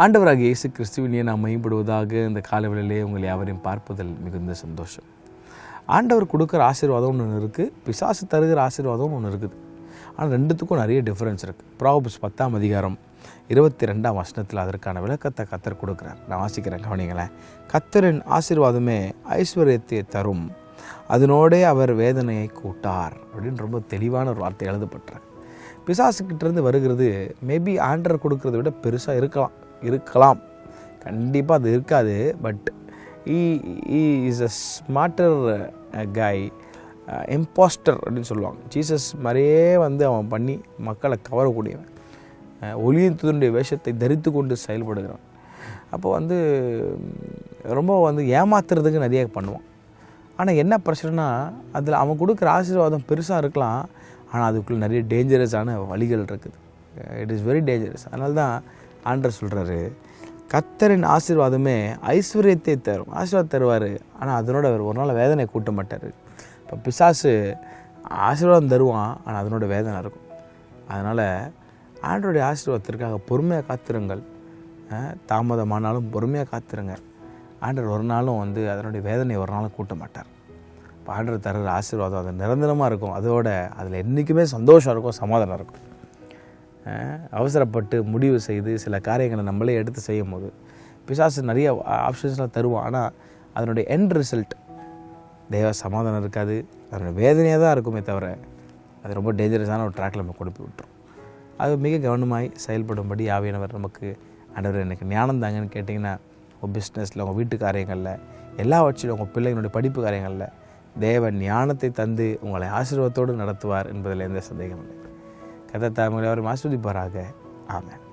ஆண்டவராகிய இயேசு கிறிஸ்துவினையே நாம் மையப்படுவதாக இந்த காலவெளியிலே உங்கள் யாவரையும் பார்ப்பதில் மிகுந்த சந்தோஷம். ஆண்டவர் கொடுக்குற ஆசீர்வாதம் ஒன்று இருக்குது, பிசாசு தருகிற ஆசீர்வாதம் ஒன்று இருக்குது. ஆனால் ரெண்டுத்துக்கும் நிறைய டிஃப்ரென்ஸ் இருக்குது. ப்ராவர்ப்ஸ் 10ஆம் அதிகாரம் 22ஆம் வசனத்தில் அதற்கான விளக்கத்தை கர்த்தர் கொடுக்குறார். நான் வாசிக்கிறேன், கவனிங்களேன். கர்த்தரின் ஆசீர்வாதமே ஐஸ்வர்யத்தை தரும், அதனோடே அவர் வேதனையை கூட்டார் அப்படின்னு ரொம்ப தெளிவான ஒரு வார்த்தை எழுதப்பட்டார். பிசாசுக்கிட்டேருந்து வருகிறது மேபி ஆண்டவர் கொடுக்கறத விட பெருசாக இருக்கலாம், கண்டிப்பாக அது இருக்காது. But E is a smarter guy, impostor அப்படின்னு சொல்லுவாங்க. ஜீசஸ் மாதிரியே அவன் பண்ணி மக்களை கவரக்கூடியவன், ஒளியின் தூதனுடைய வேஷத்தை தரித்து கொண்டு செயல்படுகிறான். அப்போ ரொம்ப ஏமாத்துறதுக்கு நிறைய பண்ணுவான். ஆனால் என்ன பிரச்சனைனா, அதில் அவன் கொடுக்குற ஆசீர்வாதம் பெருசாக இருக்கலாம், ஆனால் அதுக்குள்ளே நிறைய டேஞ்சரஸான வழிகள் இருக்குது. It is very dangerous. அதனால தான் ஆண்டவர் சொல்கிறாரு, கர்த்தரின் ஆசீர்வாதமே ஐஸ்வர்யத்தை தரும். ஆசீர்வாதம் தருவார், ஆனால் அதனோட அவர் ஒரு நாள் வேதனை கூட்ட மாட்டார். இப்போ பிசாசு ஆசீர்வாதம் தருவான், ஆனால் அதனோட வேதனை இருக்கும். அதனால் ஆண்டவருடைய ஆசீர்வாதத்திற்காக பொறுமையாக காத்திருங்கள். தாமதமானாலும் பொறுமையாக காத்திருங்க. ஆண்டவர் ஒரு நாளும் அதனுடைய வேதனையை ஒரு நாளும் கூட்ட மாட்டார். இப்போ ஆண்டவர் தர்ற ஆசீர்வாதம் அது நிரந்தரமாக இருக்கும். அதோட அதில் என்றைக்குமே சந்தோஷம் இருக்கும், சமாதானம் இருக்கும். அவசரப்பட்டு முடிவு செய்து சில காரியங்களை நம்மளே எடுத்து செய்யும் போது பிசாசு நிறைய ஆப்ஷன்ஸ்லாம் தருவான், ஆனால் அதனுடைய எண்ட் ரிசல்ட் தேவ சமாதானம் இருக்காது, அதனுடைய வேதனையாக தான் இருக்குமே தவிர அது ரொம்ப டேஞ்சரஸான ஒரு ட்ராக்கில் நம்ம கொடுத்து விட்டுரும். அது மிக கவனமாய் செயல்படும்படி ஆவியானவர் நமக்கு ஆண்டவர் எனக்கு ஞானம் தாங்கன்னு கேட்டிங்கன்னா, உங்கள் பிஸ்னஸில், உங்கள் வீட்டு காரியங்களில், எல்லாவற்றிலும், உங்கள் பிள்ளைங்களுடைய படிப்பு காரியங்களில் தேவன் ஞானத்தை தந்து உங்களை ஆசீர்வாதத்தோடு நடத்துவார் என்பதில் எந்த சந்தேகம் இல்லை. கர்த்தர் தாமே அவரை ஆசீர்வதிப்பாராக. ஆமென்.